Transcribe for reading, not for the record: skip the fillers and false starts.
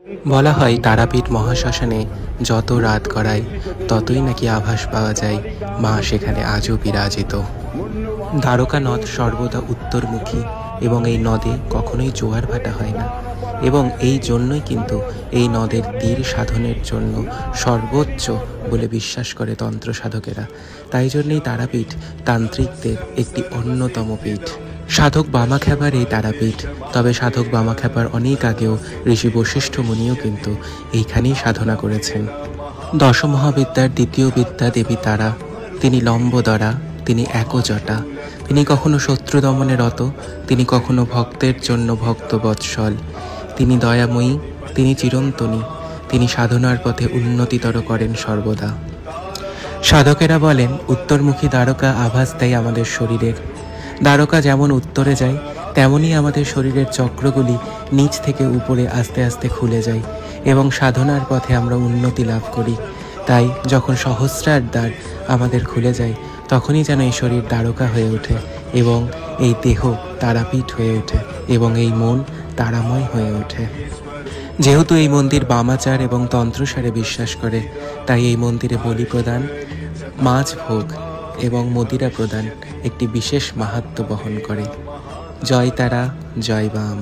বলা হয় তারাপীঠ মহাশ্মশানে যত রাত গড়ায় ততই নাকি আভাস পাওয়া যায় মা সেখানে আজও বিরাজিত। দ্বারকা নদ সর্বদা উত্তরমুখী এবং এই নদে কখনোই জোয়ার ভাটা হয় না, এবং এই জন্যই কিন্তু এই নদের তীর সাধনের জন্য সর্বোচ্চ বলে বিশ্বাস করে তন্ত্র সাধকেরা। তাই জন্যই তারাপীঠ তান্ত্রিকদের একটি অন্যতম পীঠ। সাধক বামাখ্যাপার এই তারাপীঠ। তবে সাধক বামাখ্যাপার অনেক আগেও ঋষি বশিষ্ঠ মুনিও কিন্তু এইখানেই সাধনা করেছেন। দশমহাবিদ্যার দ্বিতীয় বিদ্যা দেবী তারা। তিনি লম্বোদরা, তিনি একজটা, তিনি কখনো শত্রু দমনে রত, তিনি কখনো ভক্তের জন্য ভক্তবৎসল, তিনি দয়াময়ী, তিনি চিরন্তনী, তিনি সাধনার পথে উন্নতিতর করেন সর্বদা। সাধকেরা বলেন উত্তরমুখী দ্বারকা আভাস দেয় আমাদের শরীরের। দ্বারকা যেমন উত্তরে যায় তেমনি আমাদের শরীরের চক্রগুলি নিচ থেকে উপরে আস্তে আস্তে খুলে যায় এবং সাধনার পথে আমরা উন্নতি লাভ করি। তাই যখন সহস্রার দ্বার আমাদের খুলে যায় তখনই যেন এই শরীর দ্বারকা হয়ে ওঠে এবং এই দেহ তারাপীঠ হয়ে ওঠে এবং এই মন তারাময় হয়ে ওঠে। যেহেতু এই মন্দির বামাচার এবং তন্ত্রসারে বিশ্বাস করে, তাই এই মন্দিরে বলি প্রদান, মাছ ভোগ এবং মদিরা প্রদান একটি বিশেষ মাহাত্ম্য বহন করে। জয় তারা, জয় বাম।